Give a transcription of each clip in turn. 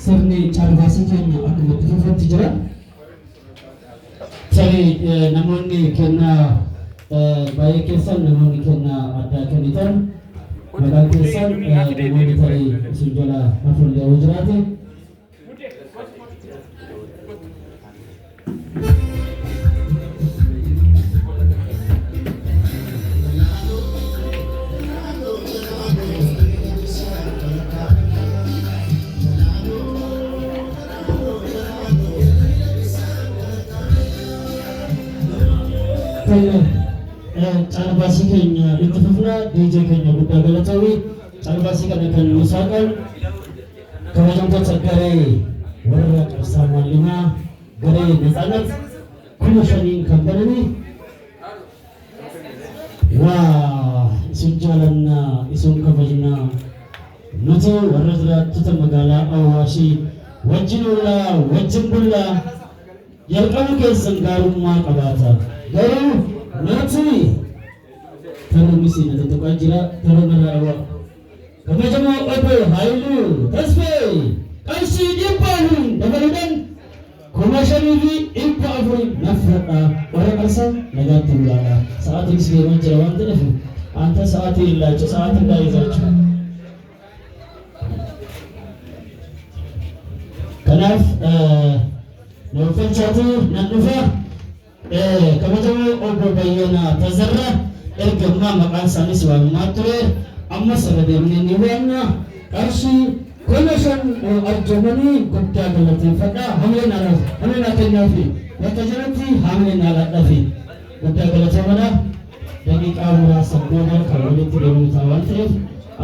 sirni caalbaasii keenya akkuma dhufuutti jira. Tarii namoonni kennaa baay'ee keessan namoonni kennaa addaa kennitan maqaan keessan namoonni tarii isin jala hafuullee yoo jiraate caalbaasii keenya itti fufna. DJ keenya guddaa galatoomii caalbaasii kana kan nu saaqan kabajamtoota garee warra qabsaa maallimaa garee Netsaanat 5,000 kan bananii waa isin jaalannaa isin kabajnaa nuti warra jiraattota magaalaa Awaashii wajjin ollaa wajjin bullaa jalqabu keessan gaarummaa qabaata garuu nuti teromisi na tutukan jira teromerawa kabajamoo obbo Haayiluu Tasfee qarshii 100 dabaluudhaan 5,400 nafradha warra qarsa nagaatti bulaadha. Sa'aatiin si deemaa jira waan ta'eef anta sa'aatii illaacha sa'aatiin daa'izaachu kanaaf nuufalchaatu nan dhufa kabajamoo obbo Bayyanaa Tazarraa ergammaa maqaan isaanis waamamaa ture ammas irra deemnee ni waamna. qarshii 5,000 arjoomanii guddaa galateeffadha. Hamleen kennaafi bakka jiratti hamleen haalaadhaafi guddaa galateeffadha. daqiiqaa muraasa booda kan walitti deemnu ta'a waan ta'eef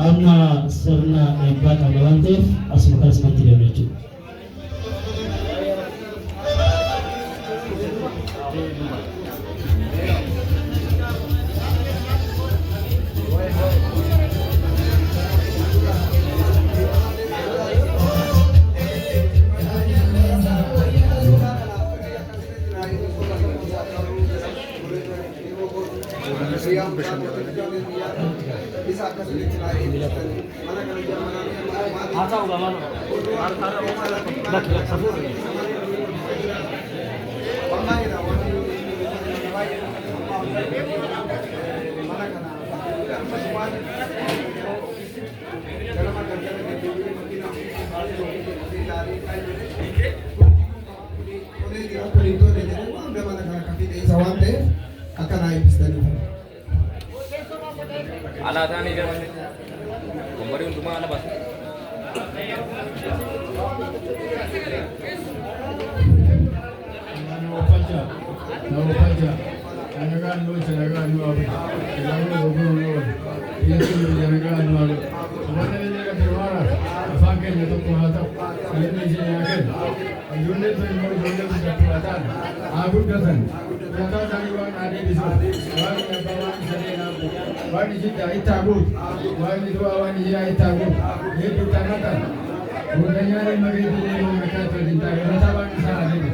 amma sirna eebbaa qaba waan ta'eef asuma kanatti deemna jechuudha. Alasan ini kan, kembali untuk mana bas? Nama paja, jangan lu jangan lu apa, jangan lu lu, itu jangan lu. Mana ni jangan terwara, afakir ni tu kuhata, ini jangan. Unit tu mau unit tu kuhata, aku datang. Jatuh dari wan ada di sana, wan yang bawa sana nak, wan itu dah itabut, wan itu wan itu dah itabut, itu tangan. Budaya yang bagi itu mereka tu cinta, mereka wan sana ni.